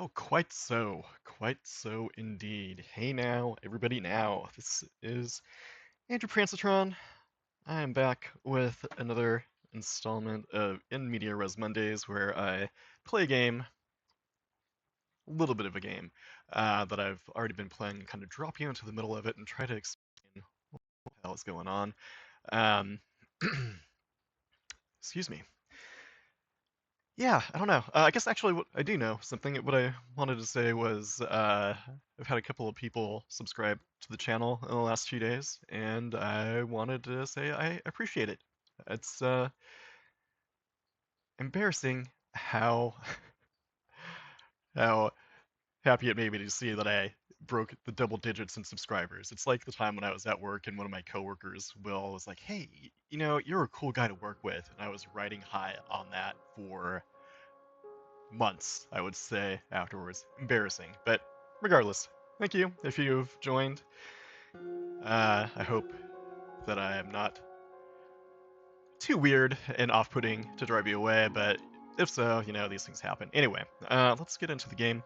Oh, quite so. Quite so indeed. Hey now, everybody now. This is Andrew Prancitron. I am back with another installment of In Media Res Mondays where I play a game, a little bit of a game, that I've already been playing and kind of drop you into the middle of it and try to explain what the hell is going on. Um, excuse me. Yeah, I don't know. I guess actually what I do know, what I wanted to say was I've had a couple of people subscribe to the channel in the last few days, and I wanted to say I appreciate it. It's embarrassing how how happy it made me to see that I broke the double digits in subscribers. It's like the time when I was at work and one of my coworkers, Will, was like, "Hey, you're a cool guy to work with," and I was riding high on that for months, I would say, afterwards. Embarrassing. But regardless, thank you if you've joined. I hope that I am not too weird and off-putting to drive you away, but if so, these things happen. Anyway, let's get into the game.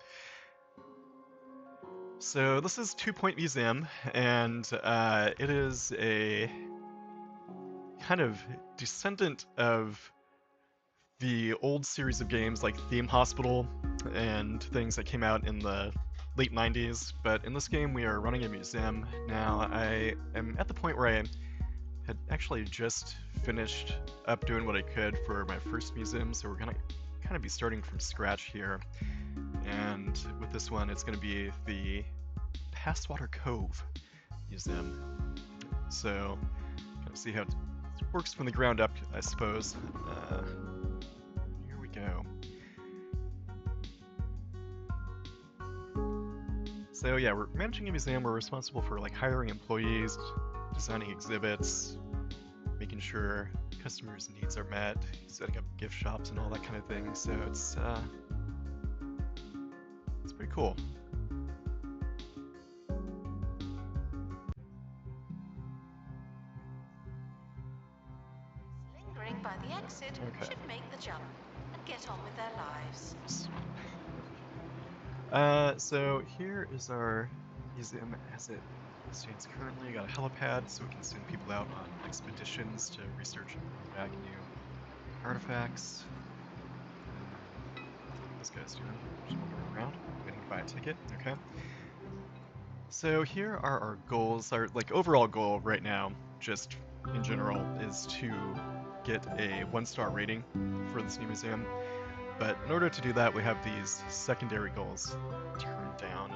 So this is 2 Point Museum, and it is a kind of descendant of the old series of games like Theme Hospital and things that came out in the late 90s, but in this game we are running a museum. Now I am at the point where I had actually just finished up doing what I could for my first museum, so we're gonna kind of be starting from scratch here. And with this one, it's gonna be the Pastwater Cove Museum. So, kind of see how it works from the ground up, I suppose. Here we go. So yeah, we're managing a museum. We're responsible for like hiring employees, designing exhibits, making sure customers' needs are met, setting up gift shops and all that kind of thing. So it's pretty cool. Lingering by the exit Okay. should make the jump and get on with their lives. So here is our museum as it stands currently. We got a helipad so we can send people out on expeditions to research and bring back new artifacts. This guy's doing just wandering around, waiting to buy a ticket. Okay. So here are our goals. Our overall goal right now, just in general, is to get a 1-star rating for this new museum. But in order to do that, we have these secondary goals. Turn down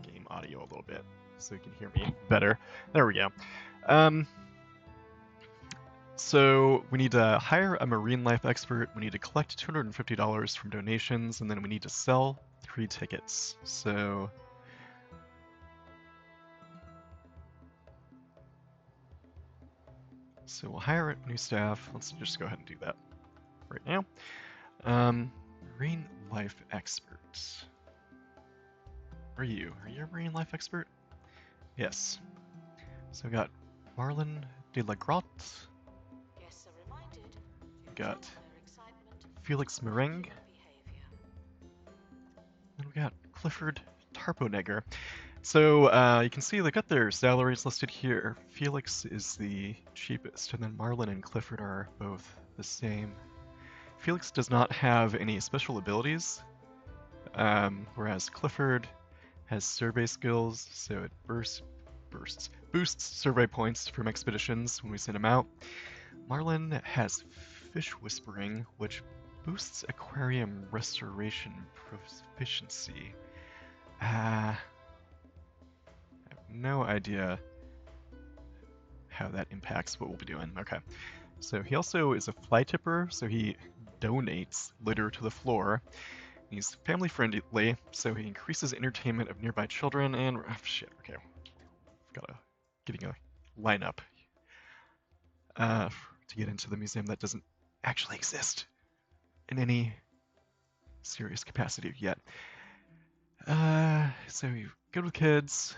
game audio a little bit so you can hear me better. There we go. So we need to hire a marine life expert. We need to collect $250 from donations, and then we need to sell 3 tickets. So we'll hire new staff. Let's just go ahead and do that right now. Marine life expert. Are you a marine life expert? Yes. So we got Marlon de la Grotte. Guests are reminded to Got temper their excitement Felix with Meringue. behavior. And we got Clifford Tarponegger. So you can see they got their salaries listed here. Felix is the cheapest, and then Marlon and Clifford are both the same. Felix does not have any special abilities, whereas Clifford has survey skills, so it boosts survey points from expeditions when we send him out. Marlon has fish whispering, which boosts aquarium restoration proficiency. I have no idea how that impacts what we'll be doing. Okay. So he also is a fly tipper, so he donates litter to the floor. He's family friendly, so he increases entertainment of nearby children and shit. Okay, gotta getting a lineup to get into the museum that doesn't actually exist in any serious capacity yet. So you good with kids.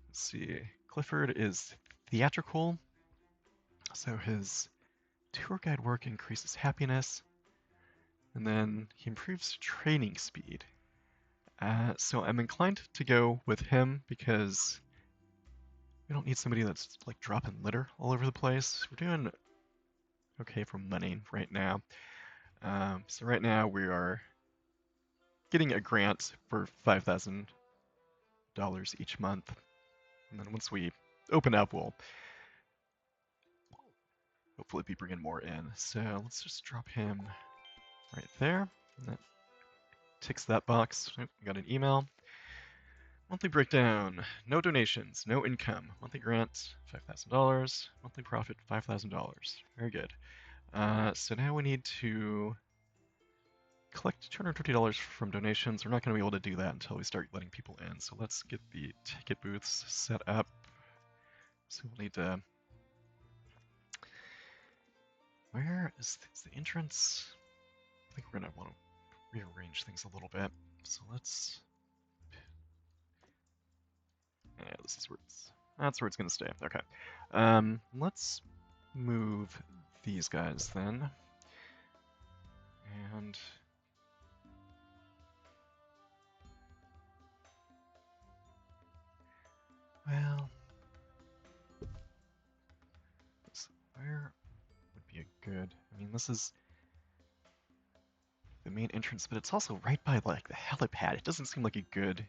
Let's see. Clifford is theatrical, so his tour guide work increases happiness, and then he improves training speed. So I'm inclined to go with him because we don't need somebody that's like dropping litter all over the place. We're doing okay for money right now. So right now we are getting a grant for $5,000 each month. And then once we open up, we'll hopefully be bringing more in. So let's just drop him right there. And that ticks that box. Oh, we got an email. Monthly breakdown. No donations, no income. Monthly grant, $5,000. Monthly profit, $5,000. Very good. So now we need to collect $250 from donations. We're not going to be able to do that until we start letting people in. So let's get the ticket booths set up. So we'll need to... Where is the entrance? I think we're going to want to rearrange things a little bit. So let's... Yeah, this is where that's where it's going to stay. Okay. Let's move these guys then. And... Well... Where would be a good... I mean, this is the main entrance, but it's also right by, like, the helipad. It doesn't seem like a good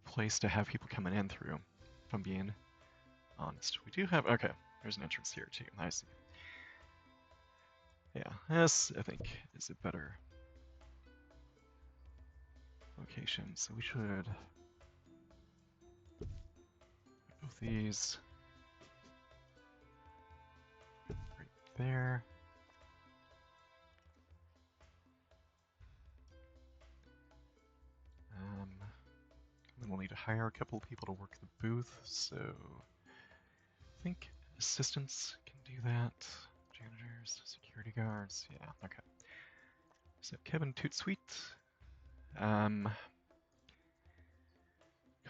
place to have people coming in through, if I'm being honest. We do have... Okay, there's an entrance here, too. I see. Yeah, this, I think, is a better location. So we should... Both these... Right there. And then we'll need to hire a couple of people to work the booth, so... I think assistants can do that. Janitors, security guards, yeah, okay. So Kevin Tootsweet,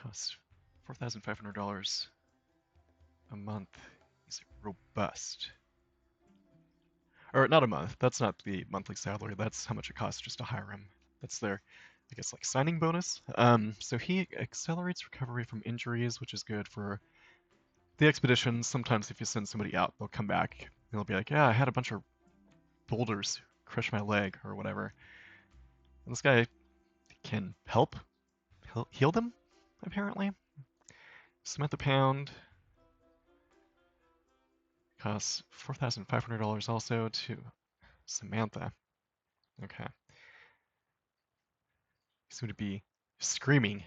costs $4,500 a month. He's robust. Or not a month, that's not the monthly salary, that's how much it costs just to hire him. That's their, I guess, like signing bonus. So he accelerates recovery from injuries, which is good for the expeditions. Sometimes if you send somebody out, they'll come back and they'll be like, yeah, I had a bunch of boulders crush my leg or whatever. And this guy can help heal them, apparently. Samantha Pound costs $4,500 also to Samantha. Okay. You seem to be screaming.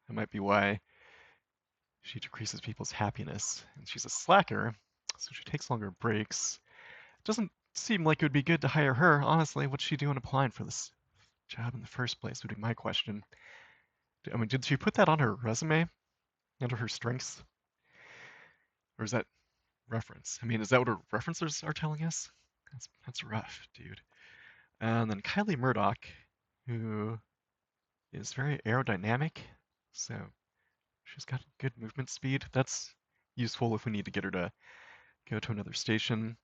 That might be why she decreases people's happiness. And she's a slacker, so she takes longer breaks. Doesn't seem like it would be good to hire her. Honestly, what's she doing applying for this job in the first place would be my question. I mean, did she put that on her resume under her strengths? Or is that reference? I mean, is that what her references are telling us? That's rough, dude. And then Kylie Murdoch, who is very aerodynamic, so she's got good movement speed. That's useful if we need to get her to go to another station.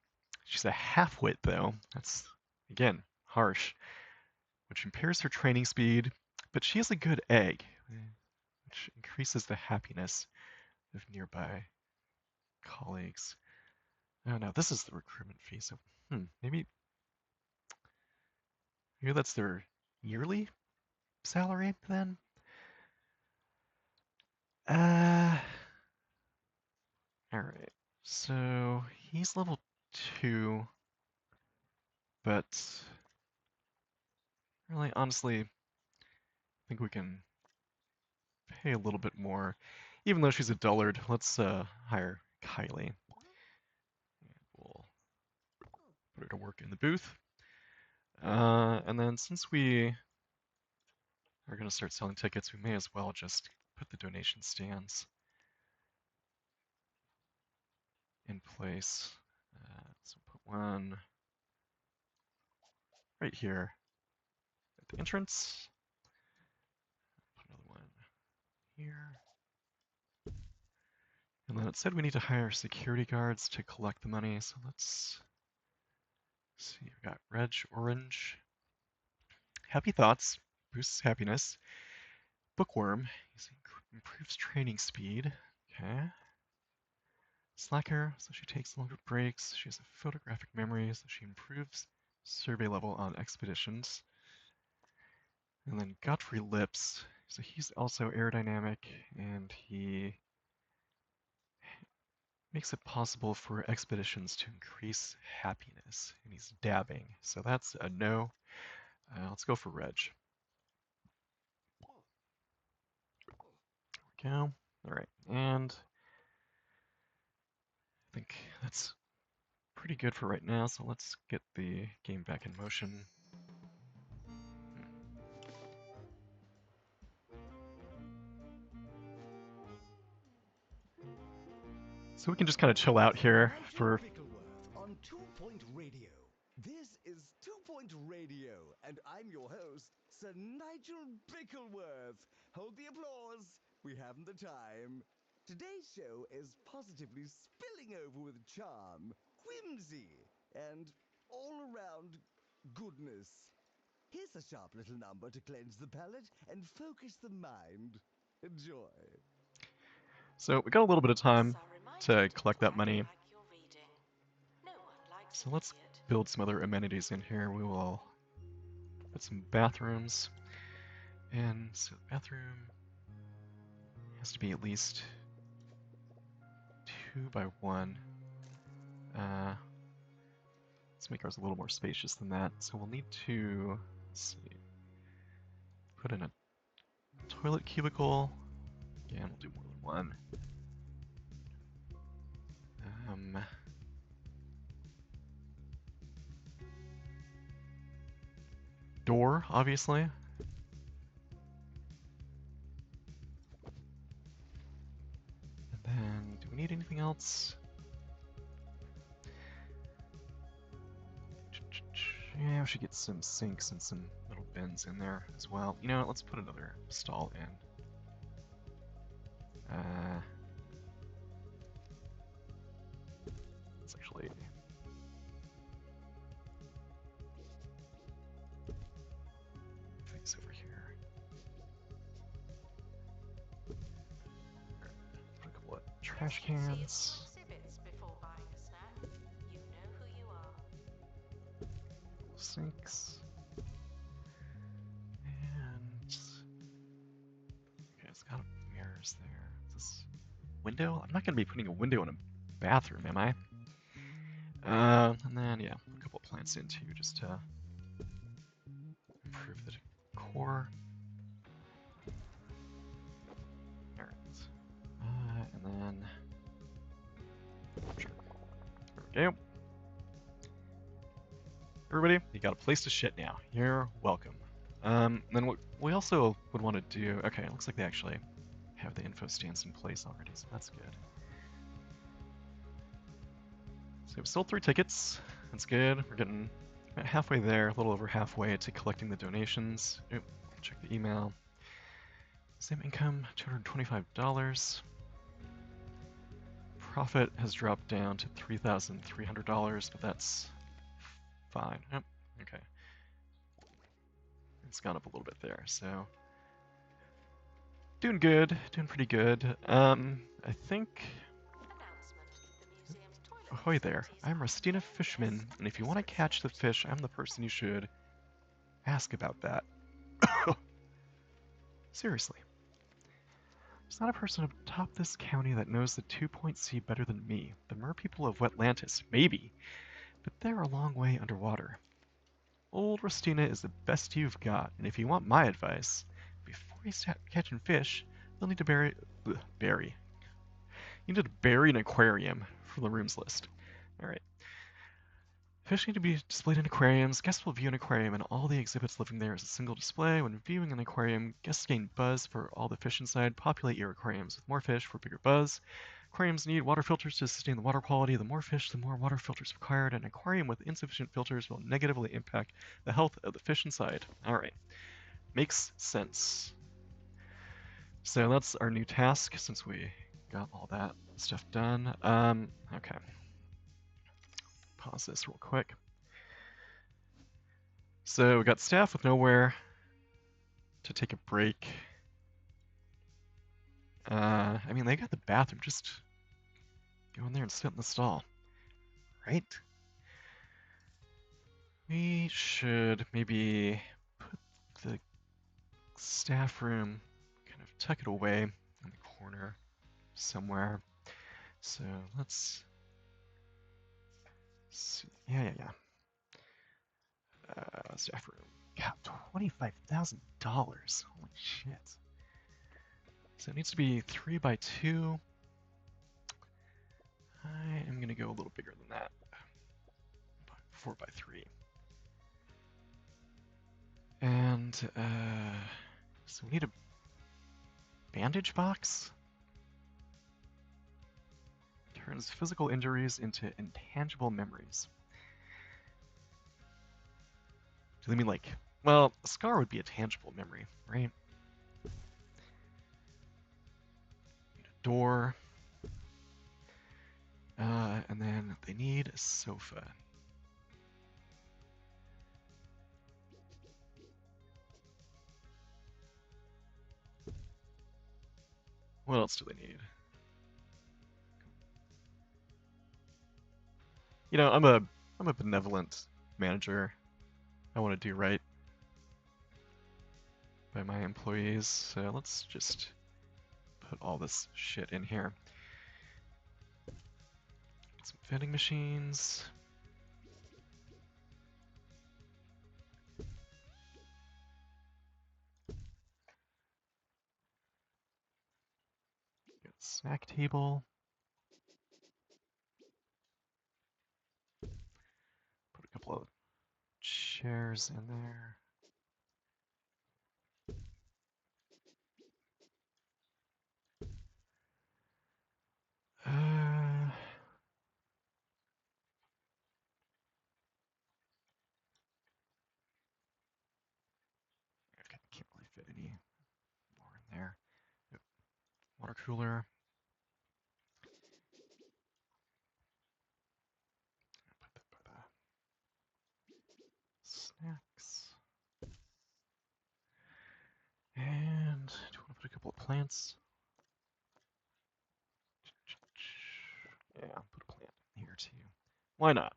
She's a half-wit, though. That's, again, harsh, which impairs her training speed, but she is a good egg, which increases the happiness of nearby colleagues. Oh no, this is the recruitment fee, so maybe that's their yearly salary then? Alright. So he's level 2, but really honestly I think we can pay a little bit more. Even though she's a dullard, let's hire Kylie. We'll put her to work in the booth. And then since we are going to start selling tickets, we may as well just put the donation stands in place. So put one right here at the entrance. Put another one here. And then it said we need to hire security guards to collect the money, so let's see. We've got Reg Orange. Happy thoughts, boosts happiness. Bookworm, improves training speed. Okay. Slacker, so she takes longer breaks. She has a photographic memory, so she improves survey level on expeditions. And then Godfrey Lips, so he's also aerodynamic, and he makes it possible for expeditions to increase happiness. And he's dabbing, so that's a no. Let's go for Reg. There we go. Alright, and I think that's pretty good for right now, so let's get the game back in motion. So we can just kind of chill out here for... Bickleworth on 2 Point Radio. This is 2 Point Radio, and I'm your host, Sir Nigel Bickleworth. Hold the applause. We haven't the time. Today's show is positively spilling over with charm, whimsy, and all-around goodness. Here's a sharp little number to cleanse the palate and focus the mind. Enjoy. So we got a little bit of time to collect that money. So let's build some other amenities in here. We will put some bathrooms. And so the bathroom has to be at least 2 by 1. Let's make ours a little more spacious than that. So we'll need to, let's see, put in a toilet cubicle. Again, we'll do more than one. Door, obviously. And then, do we need anything else? Yeah, we should get some sinks and some little bins in there as well. You know what, let's put another stall in. Let's actually... things over here. Put a couple of trash cans. Sinks. And... okay, it's got mirrors there. Is this window? I'm not going to be putting a window in a bathroom, am I? And then, yeah, a couple of plants in too, just to improve the decor. Alright. And then... sure. There we go. Everybody, you got a place to shit now. You're welcome. Then what we also would want to do... okay, it looks like they actually have the info stands in place already, so that's good. So we've sold 3 tickets. That's good. We're getting about halfway there, a little over halfway to collecting the donations. Oop, check the email. Same income, $225. Profit has dropped down to $3,300, but that's fine. Oh, okay. It's gone up a little bit there, so doing good, doing pretty good. I think... ahoy there, I'm Rustina Fishman, and if you want to catch the fish, I'm the person you should ask about that. Seriously. There's not a person atop this county that knows the 2 Point Sea better than me. The merpeople of Wetlantis, maybe, but they're a long way underwater. Old Rustina is the best you've got, and if you want my advice, before you start catching fish, you'll need to bury an aquarium from the rooms list. Alright. Fish need to be displayed in aquariums. Guests will view an aquarium and all the exhibits living there as a single display. When viewing an aquarium, guests gain buzz for all the fish inside. Populate your aquariums with more fish for bigger buzz. Aquariums need water filters to sustain the water quality. The more fish, the more water filters required. An aquarium with insufficient filters will negatively impact the health of the fish inside. Alright. Makes sense. So that's our new task since we got all that stuff done. Okay. Pause this real quick. So we got staff with nowhere. to take a break. I mean, they got the bathroom. Just go in there and sit in the stall, right? We should maybe put the staff room, kind of tuck it away in the corner somewhere. So let's see. Yeah. Staff room. God, $25,000. Holy shit. So it needs to be 3 by 2. I am gonna go a little bigger than that. 4 by 3. And so we need a bandage box. Turns physical injuries into intangible memories. Do they mean like, well, a scar would be a tangible memory, right? Need a door. And then they need a sofa. What else do they need? You know, I'm a benevolent manager. I want to do right by my employees, so let's just put all this shit in here. Get some vending machines. Get a snack table. Put a couple of chairs in there. Okay, can't really fit any more in there. Yep. Water cooler. Put that by the snacks. And do you want to put a couple of plants? Yeah, put a plant in here too. Why not?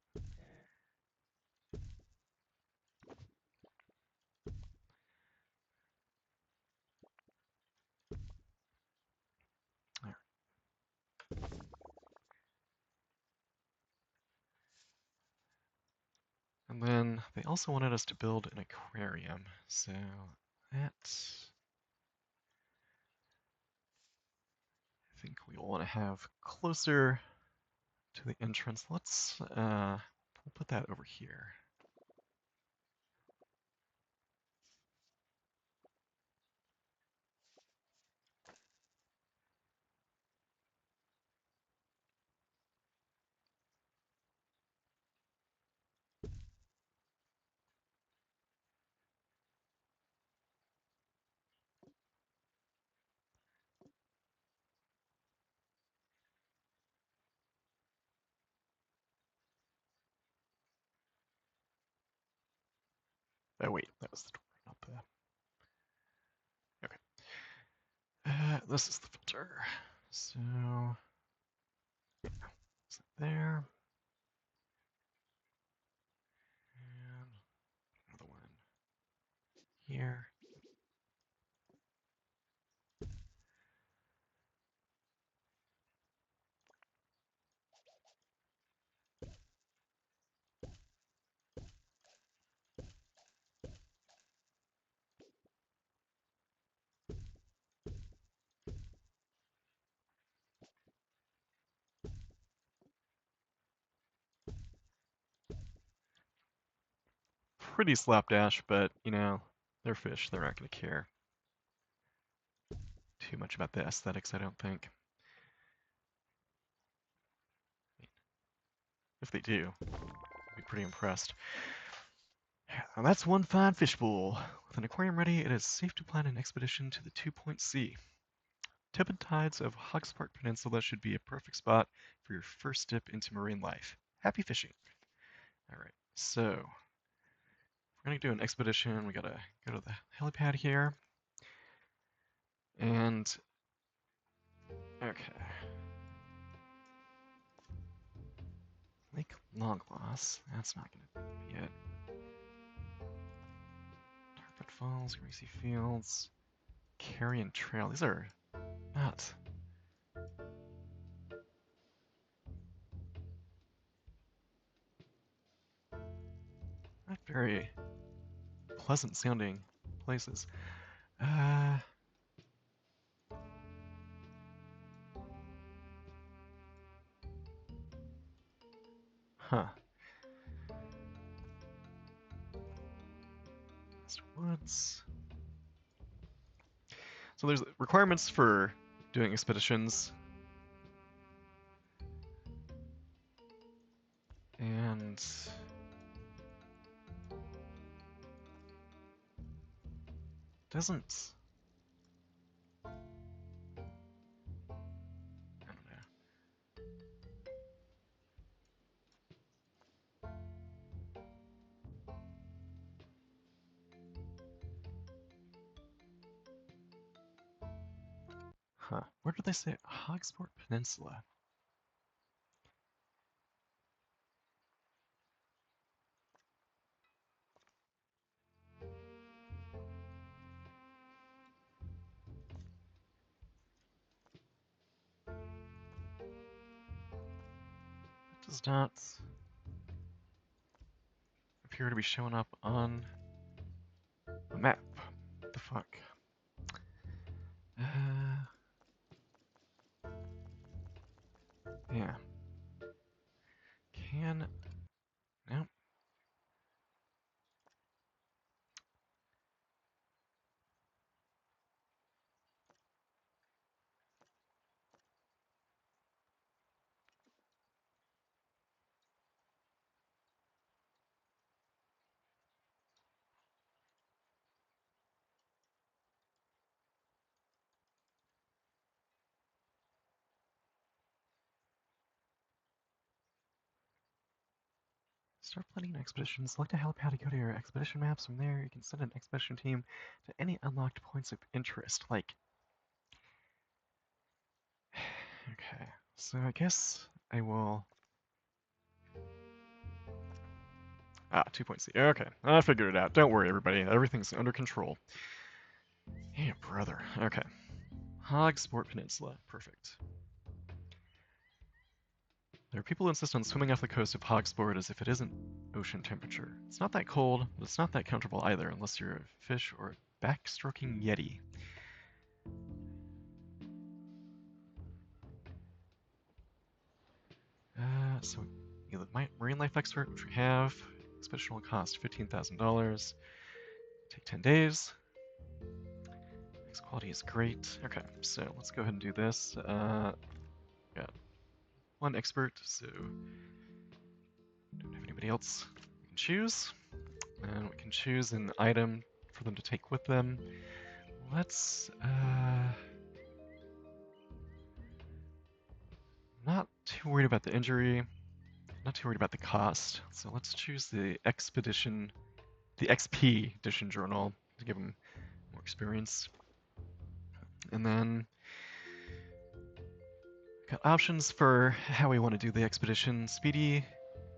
And then they also wanted us to build an aquarium, so that I think we will want to have closer to the entrance. Let's we'll put that over here. Oh wait, that was the door, not the. Okay. This is the filter. So yeah, is it there? And another one here. Pretty slapdash, but you know, they're fish. They're not going to care too much about the aesthetics, I don't think. If they do, I'd be pretty impressed. Now that's one fine fishbowl. With an aquarium ready, it is safe to plan an expedition to the 2-Point Sea. Tip and tides of Hogspart Peninsula should be a perfect spot for your first dip into marine life. Happy fishing! Alright, so we're gonna do an expedition. We gotta go to the helipad here. And okay. Lake Longloss. That's not gonna be it. Tarpon Falls, Greasy Fields, Carrion Trail. These are not very pleasant sounding places. Uh, huh. West Woods. So there's requirements for doing expeditions. And doesn't, I don't know. Huh. Where did they say Hogsport Peninsula? It does not appear to be showing up on the map. What the fuck? Yeah. Can, nope. Start planning an expedition. Select a helipad to go to your expedition maps. From there, you can send an expedition team to any unlocked points of interest. Like, okay. So I guess I will. Ah, 2.C. Okay, I figured it out. Don't worry, everybody. Everything's under control. Yeah, brother. Okay. Hogsport Peninsula. Perfect. There are people who insist on swimming off the coast of Hogsport as if it isn't ocean temperature. It's not that cold, but it's not that comfortable either, unless you're a fish or a backstroking yeti. So you the marine life expert, which we have. Expedition will cost $15,000. Take 10 days. Mix quality is great. Okay, so let's go ahead and do this. Got one expert, so don't have anybody else we can choose. And we can choose an item for them to take with them. Let's, not too worried about the injury, not too worried about the cost. So let's choose the expedition, the XP edition journal to give them more experience. And then got options for how we want to do the expedition. Speedy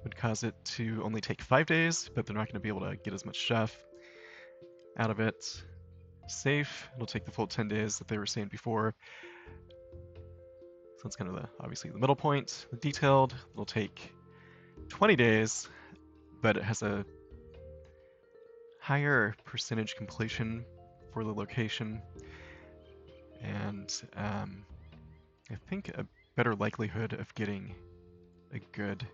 would cause it to only take 5 days, but they're not going to be able to get as much stuff out of it. Safe, it'll take the full 10 days that they were saying before. So that's kind of obviously the middle point. The detailed, it'll take 20 days, but it has a higher percentage completion for the location. And I think a better likelihood of getting a good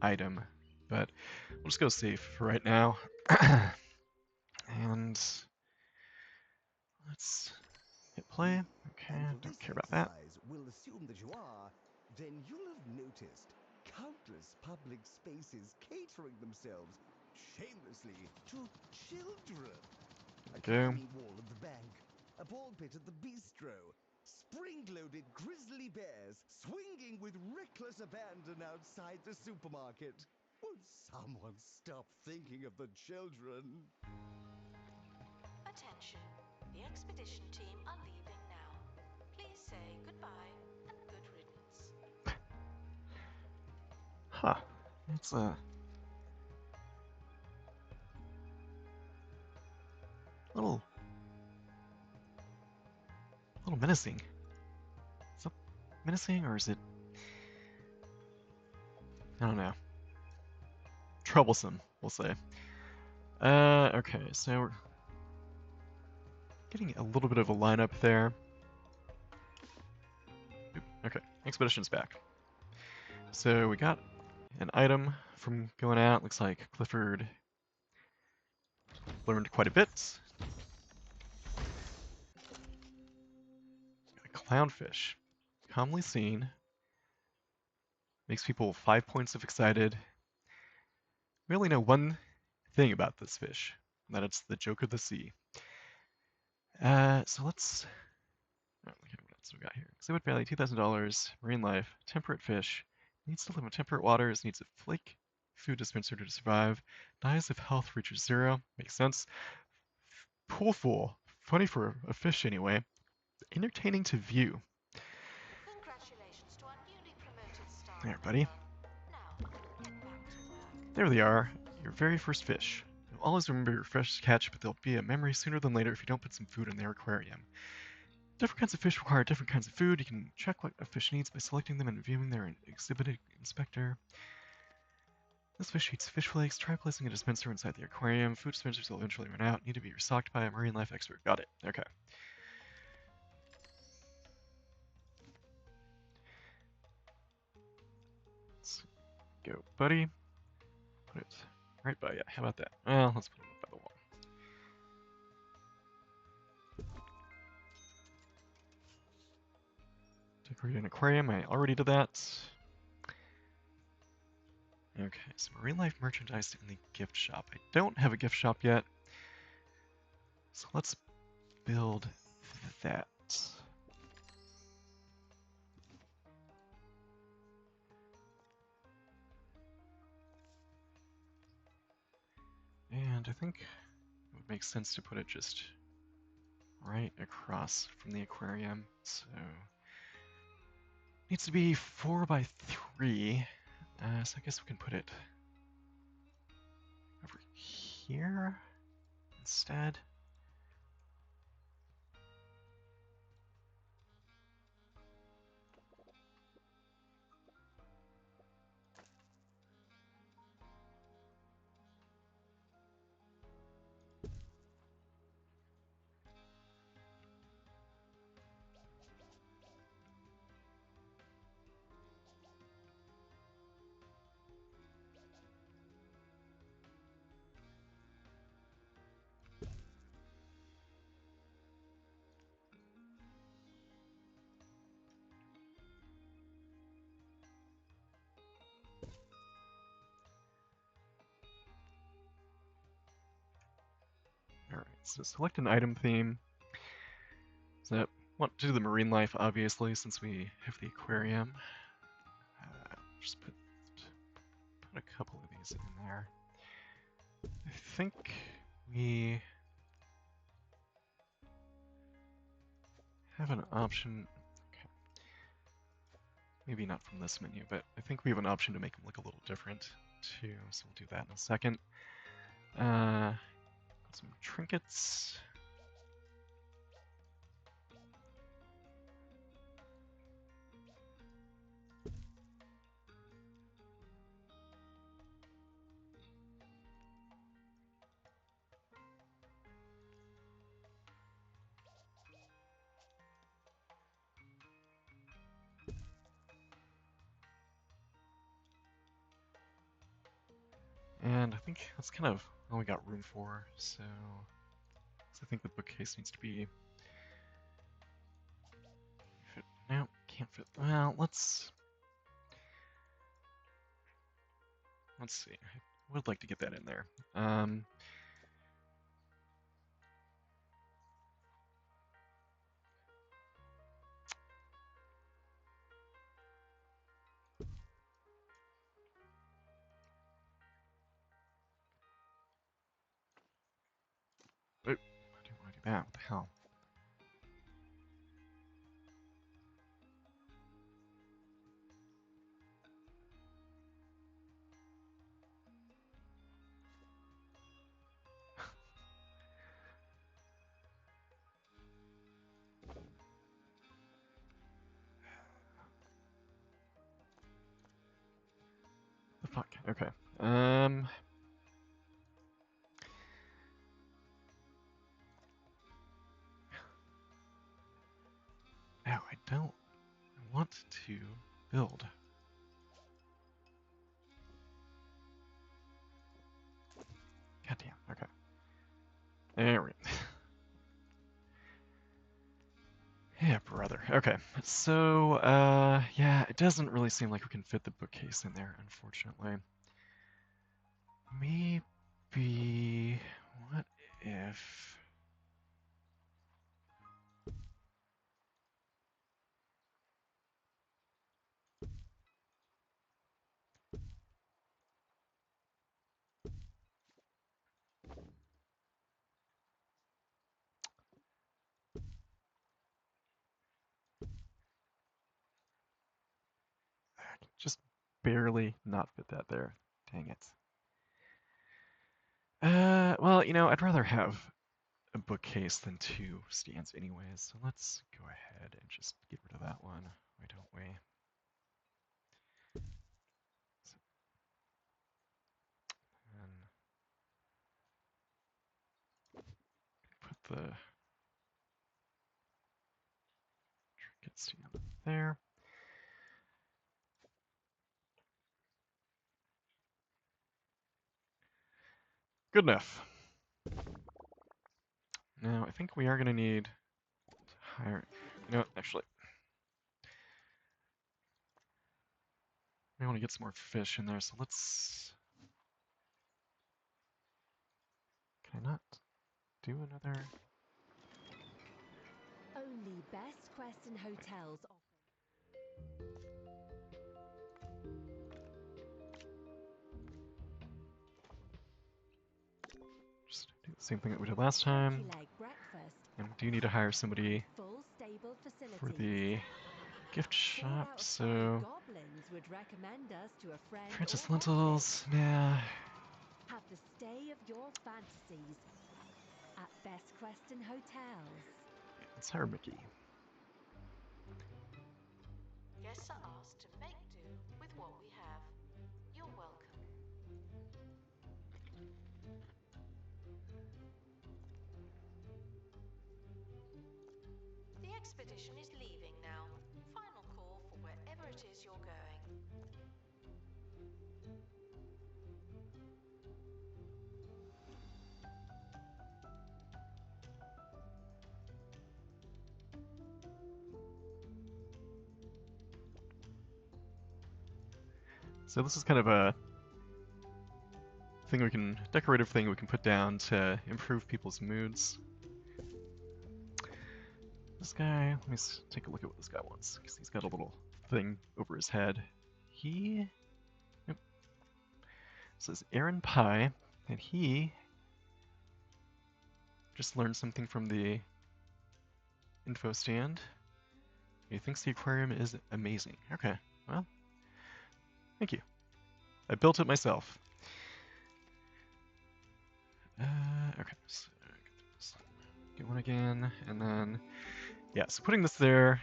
item, but we'll just go safe for right now. And let's hit play. Okay, And don't this care about that. exercise will assume that you are, then you'll have noticed countless public spaces catering themselves shamelessly to children. A Go. tiny wall at the bank, a ball pit at the bistro, spring-loaded grizzly bears swinging with reckless abandon outside the supermarket. Will someone stop thinking of the children? Attention. The expedition team are leaving now. Please say goodbye and good riddance. Huh. It's a little menacing. Is that menacing or is it, I don't know, troublesome, we'll say. Okay, so we're getting a little bit of a lineup there. Oop, okay, expedition's back. So we got an item from going out. Looks like Clifford learned quite a bit. A clownfish, commonly seen, makes people 5 points of excited. We only know one thing about this fish, and that it's the joke of the sea. So let's. Oh, okay, what else we got here? Exhibit value $2,000. Marine life, temperate fish, needs to live in temperate waters, needs a flake food dispenser to survive. Dies if health reaches 0. Makes sense. Poolful, funny for a fish anyway. Entertaining to view. Congratulations to our newly promoted staff There, buddy. member. Now, get back to work. There they are, your very first fish. You'll always remember your first catch, but there'll be a memory sooner than later if you don't put some food in their aquarium. Different kinds of fish require different kinds of food. You can check what a fish needs by selecting them and viewing their exhibit inspector. This fish eats fish flakes. Try placing a dispenser inside the aquarium. Food dispensers will eventually run out. Need to be restocked by a marine life expert. Got it. Okay. Let's go, buddy. Put it right by, yeah, how about that? Well, let's put it by the wall. Decorate an aquarium, I already did that. Okay, so marine life merchandise in the gift shop. I don't have a gift shop yet. So let's build that. And I think it would make sense to put it just right across from the aquarium. So needs to be 4 by 3. So I guess we can put it over here instead. Alright, so select an item theme. So I want to do the marine life, obviously, since we have the aquarium. Just put a couple of these in there. I think we have an option. Okay. Maybe not from this menu, but I think we have an option to make them look a little different too. So we'll do that in a second. Some trinkets. And I think that's kind of all we got room for, so I think the bookcase needs to be fit. No, can't fit. Well, let's see. I would like to get that in there. Oh, I don't want to do that. What the hell? Okay. Now I don't want to build. Goddamn. Okay. There we go. Yeah, brother. Okay. So, yeah, it doesn't really seem like we can fit the bookcase in there, unfortunately. Maybe. What if. I can just barely not fit that there. Dang it. Well, you know, I'd rather have a bookcase than two stands anyways, so let's go ahead and just get rid of that one. Why don't we? So, and put the trinket stand there. Good enough. Now, I think we are going to need to hire... You know what, actually... I want to get some more fish in there, so let's... Can I not do another... Only Best Crescent Hotels offer. Just do the same thing that we did last time. Turkey leg breakfast. And we do need to hire somebody Full stable for facilities. the gift 4 shop, out of 5 so... goblins would recommend us to a friend Francis or Lentils, nah. have the stay of your fantasies at Best Crescent Hotels. Let's hire Mickey. Guests are asked to make do with what we have. You're welcome. The expedition is leaving now. Final call for wherever it is you're going. So this is kind of a thing we can, decorative thing we can put down to improve people's moods. This guy, let me take a look at what this guy wants, because he's got a little thing over his head. He, nope, says Aaron Pie, and he just learned something from the info stand. He thinks the aquarium is amazing. Okay, well, thank you. I built it myself. Okay, so get one again, and then, yeah, so putting this there,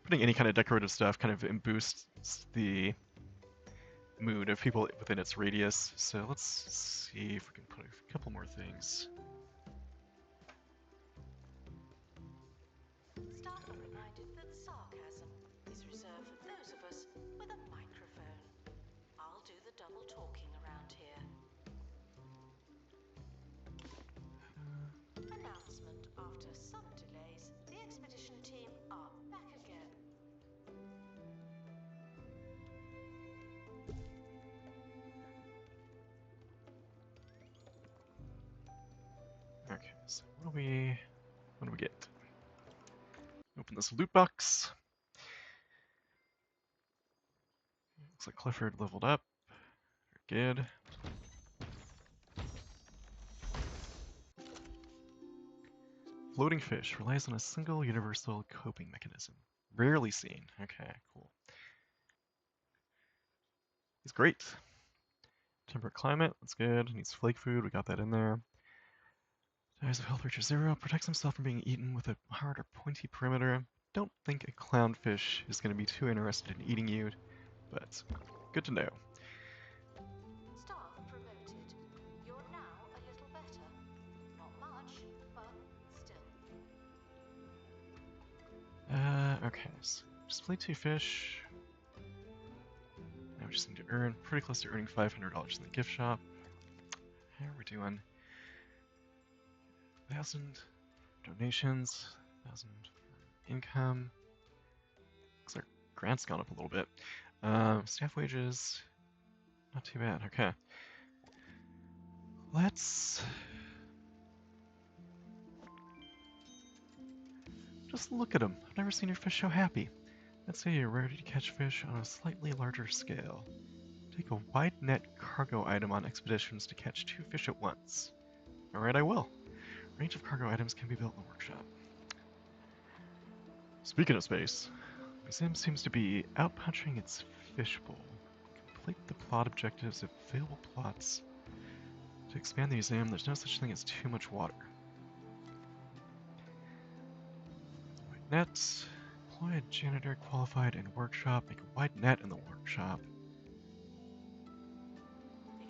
putting any kind of decorative stuff kind of boosts the mood of people within its radius. So let's see if we can put a couple more things. Staff are reminded that sarcasm is reserved for those of us with a microphone. I'll do the double talking around here. Announcement: after some delays, the expedition team are back again. Okay, so what do we get? Open this loot box. Looks like Clifford leveled up. Good. Floating fish relies on a single universal coping mechanism. Rarely seen. Okay, cool. He's great. Temperate climate, that's good. Needs flake food, we got that in there. Dies of health reaches 0. Protects himself from being eaten with a hard or pointy perimeter. Don't think a clownfish is going to be too interested in eating you, but good to know. Okay, so display 2 fish. Now we just need to earn pretty close to earning $500 in the gift shop. How are we doing? 1,000 donations, 1,000 income. Looks like grant's gone up a little bit. Staff wages, not too bad. Okay. Let's just look at them. I've never seen your fish so happy. Let's say you're ready to catch fish on a slightly larger scale. Take a wide net cargo item on expeditions to catch 2 fish at once. Alright, I will. Range of cargo items can be built in the workshop. Speaking of space, the museum seems to be outpunching its fishbowl. Complete the plot objectives of available plots. To expand the museum, there's no such thing as too much water. Wide nets. Employ a janitor qualified in workshop. Make a wide net in the workshop.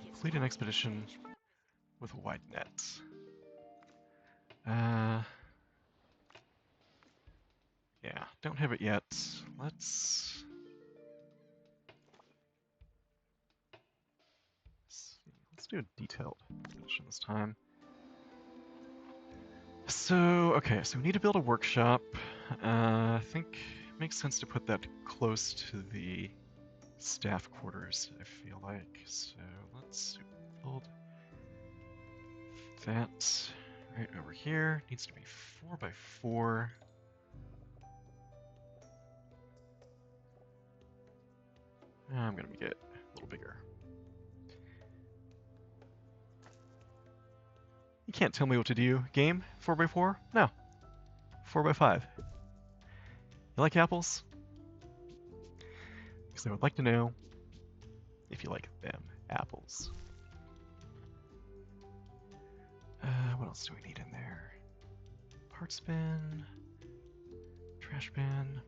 Complete an expedition with a wide net. Yeah, don't have it yet. Let's see. Let's do a detailed expedition this time. So, okay, so we need to build a workshop. I think it makes sense to put that close to the staff quarters, I feel like. So let's build that right over here. Needs to be 4 by 4. I'm gonna make it a little bigger. You can't tell me what to do, game. 4 by 4? No. 4 by 5. You like apples? Because I would like to know if you like them apples. What else do we need in there? Parts bin, trash bin.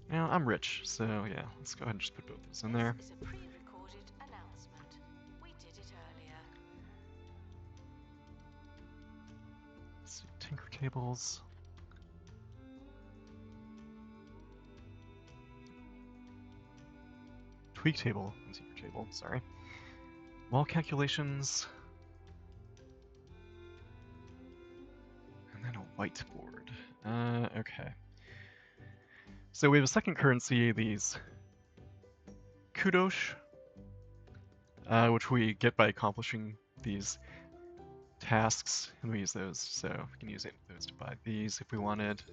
Now, I'm rich, so yeah, let's go ahead and just put both those in there. This is a pre-recorded announcement. We did it earlier. Let's see, tinker tables. Tweak table, and tinker table, sorry. Wall calculations. And then a whiteboard. Okay. So we have a second currency, these kudos, which we get by accomplishing these tasks, and we use those. So we can use those to buy these if we wanted.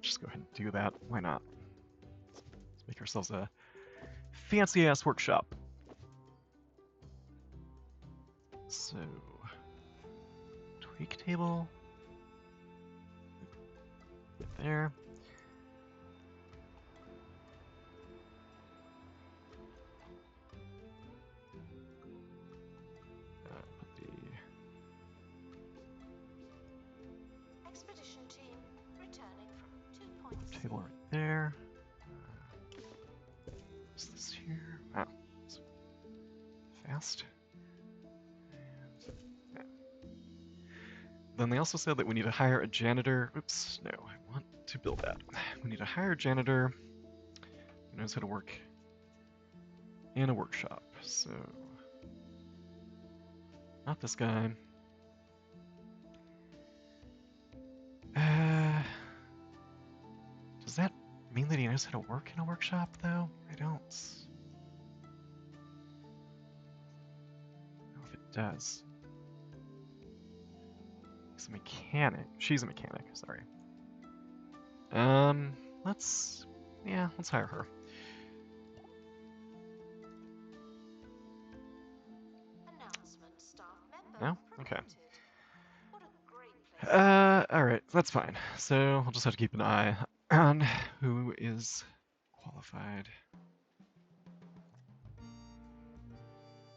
Just go ahead and do that. Why not? Let's make ourselves a fancy-ass workshop. So, tweak table. Right there. Put the Expedition team returning from 2.0. table right there. What's this here? Wow, it's fast. And yeah. Then they also said that we need to hire a janitor. Oops, no, I want to build that. We need to hire a janitor who knows how to work in a workshop. So, not this guy. Does that mean that he knows how to work in a workshop, though? I don't know if it does. He's a mechanic. She's a mechanic, sorry. Let's hire her. Announcement, staff member No? Okay. promoted. What a great place. Alright, that's fine. So, I'll just have to keep an eye on who is qualified.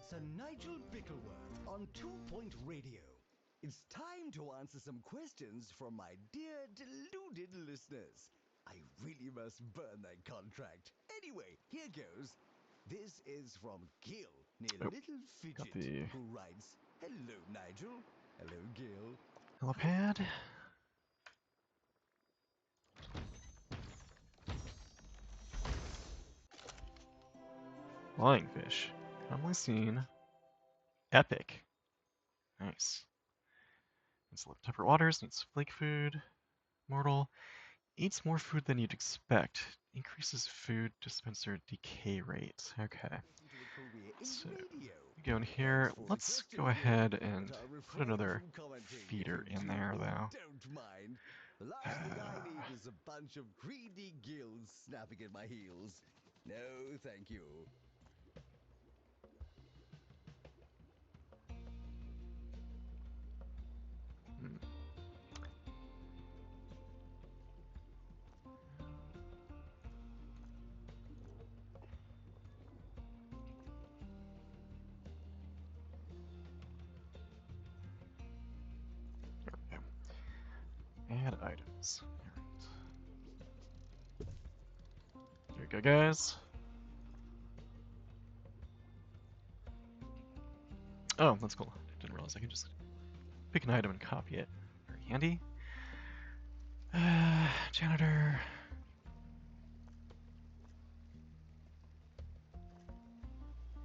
Sir Nigel Bickleworth on 2 Point Radio. It's time to answer some questions from my dear deluded listeners. I really must burn that contract. Anyway, here goes. This is from Gil, near Oh, Little got Fidget, the- who writes, "Hello, Nigel. Hello, Gil. Helipad. Flying fish. Commonly seen. Epic. Nice. Needs live temperate waters, needs flake food. Mortal. Eats more food than you'd expect. Increases food dispenser decay rate. Okay. Listen to a career in So, radio. we go in Thanks here. for Let's requesting go the ahead game, and but I'll put refrain another from commenting feeder if you in do there, or though. Don't mind. The last thing I need is a bunch of greedy gills snapping at my heels. No, thank you. Hmm. There we go. Add items. Alright. There we go, guys. Oh, that's cool. I didn't realize I could just pick an item and copy it. Very handy. Janitor.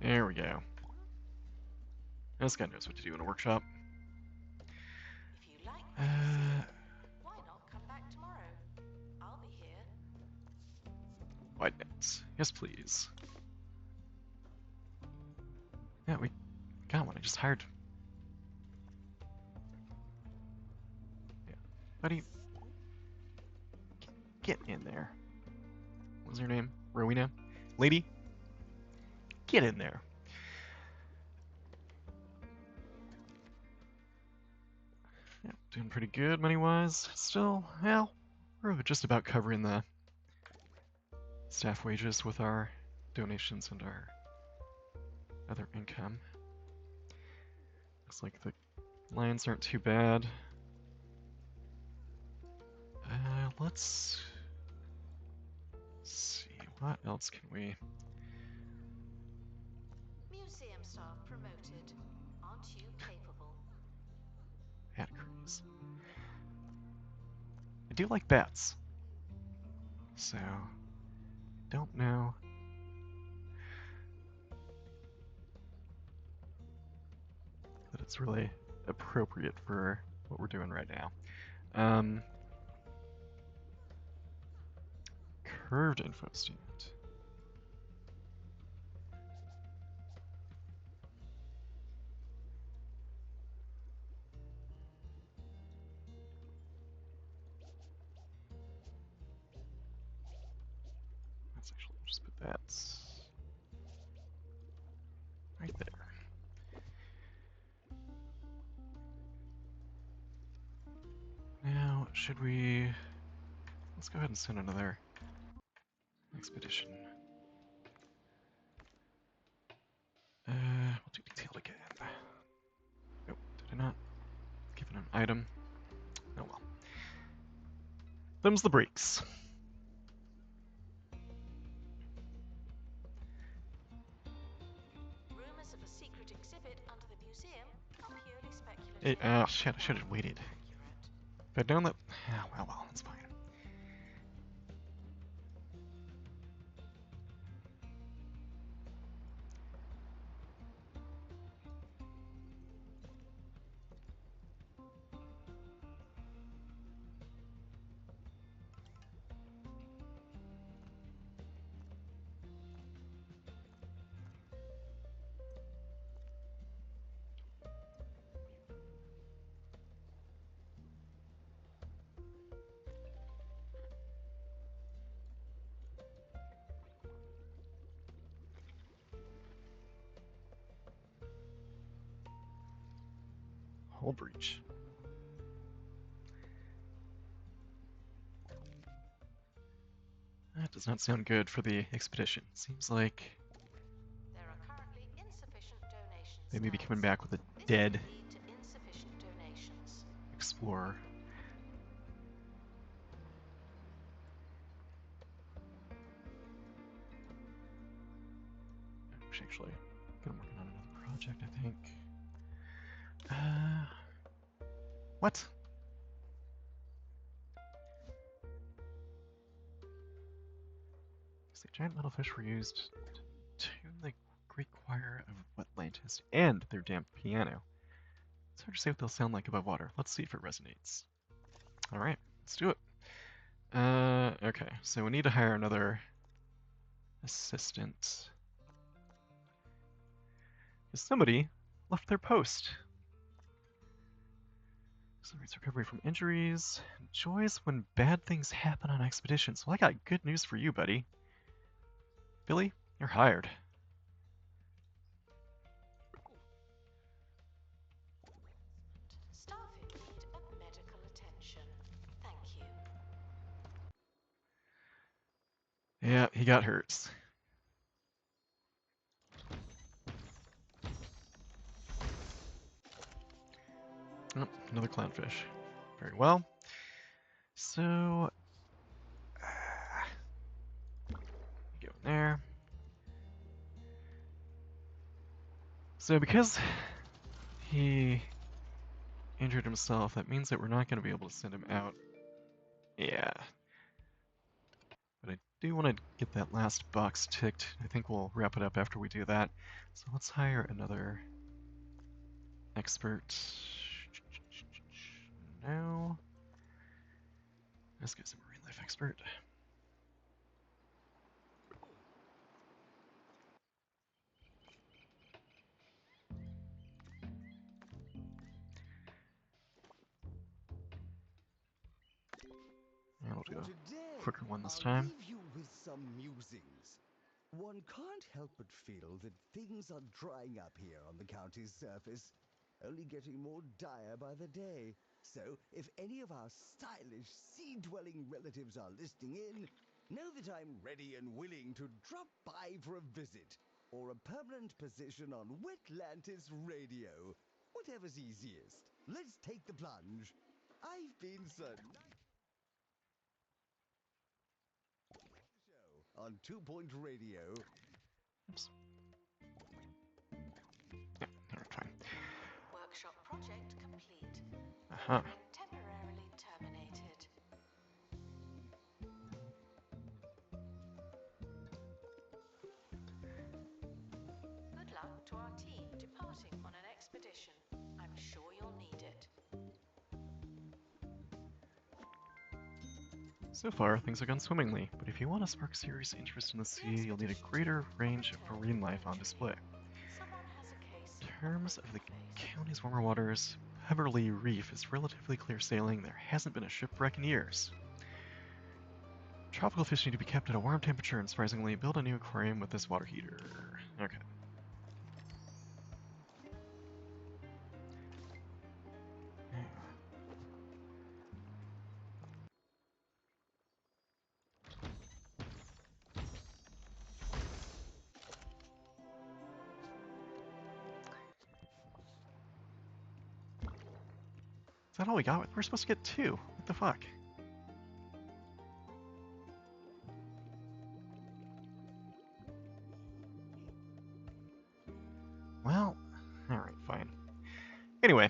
There we go. This guy knows what to do in a workshop. If you like what you Uh, see, why not come back tomorrow? I'll be here. White nets. Yes, please. Yeah, we got one. I just hired. Yeah. Buddy. Get in there. What was her name? Rowena? Lady? Get in there. Yeah, doing pretty good money-wise. Still, well, we're just about covering the staff wages with our donations and our other income. Looks like the lines aren't too bad. Let's see, what else can we... Museum staff promoted. Aren't you capable? Bat cruise. I do like bats. So, don't know. That it's really appropriate for what we're doing right now. Curved info stand. Let's actually just put that right there. Now, should we... Let's go ahead and send another expedition. We'll do detailed again. Nope, did I not? Give it an item. Oh well. Them's the breaks. Rumors of a secret exhibit under the museum are purely speculative. Shit, I should have waited. Accurate. If I'd known that... well, that's fine. Hull breach. That does not sound good for the expedition. Seems like There are currently insufficient donations. they may be coming back with a dead Lead to insufficient donations. explorer. We should actually get working on another project, I think. What? So giant metal fish were used to tune the great choir of Wetlantis and their damp piano. It's hard to say what they'll sound like above water. Let's see if it resonates. Alright, let's do it. Okay, so we need to hire another assistant. Because somebody left their post. Accelerates recovery from injuries. Enjoys when bad things happen on expeditions. Well, I got good news for you, buddy. Billy, you're hired. Staff in need of medical attention. Thank you. Yeah, he got hurt. Oh, another clownfish. Very well. So, go in there. So because he injured himself, that means that we're not going to be able to send him out. Yeah. But I do want to get that last box ticked. I think we'll wrap it up after we do that. So let's hire another expert. No. This guy's a marine life expert. And we'll do For a today, quicker one this I'll time. leave you with some musings. One can't help but feel that things are drying up here on the county's surface, only getting more dire by the day. So, if any of our stylish, sea-dwelling relatives are listening in, know that I'm ready and willing to drop by for a visit, or a permanent position on Wetlantis Radio. Whatever's easiest. Let's take the plunge. I've been Sir Show on 2 Point Radio. Oops. Yeah, here, fine. Workshop project complete. Uh-huh. Rendering temporarily terminated. Good luck to our team departing on an expedition. I'm sure you'll need it. So far, things have gone swimmingly, but if you want to spark serious interest in the sea, you'll need a greater range of marine life on display. Someone has a case In terms of the county's warmer waters, Pebberley Reef is relatively clear sailing. There hasn't been a shipwreck in years. Tropical fish need to be kept at a warm temperature, and surprisingly, build a new aquarium with this water heater. Okay. Is that all we got? We're supposed to get 2. What the fuck? Well, alright, fine. Anyway.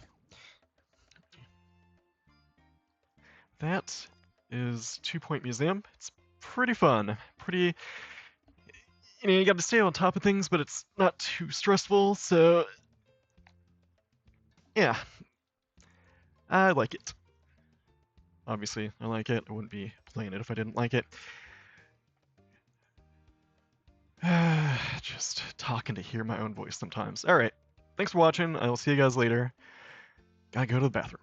That is 2 Point Museum. It's pretty fun. Pretty... you got to stay on top of things, but it's not too stressful, so... yeah. I like it. Obviously, I like it. I wouldn't be playing it if I didn't like it. Just talking to hear my own voice sometimes. Alright, thanks for watching. I will see you guys later. Gotta go to the bathroom.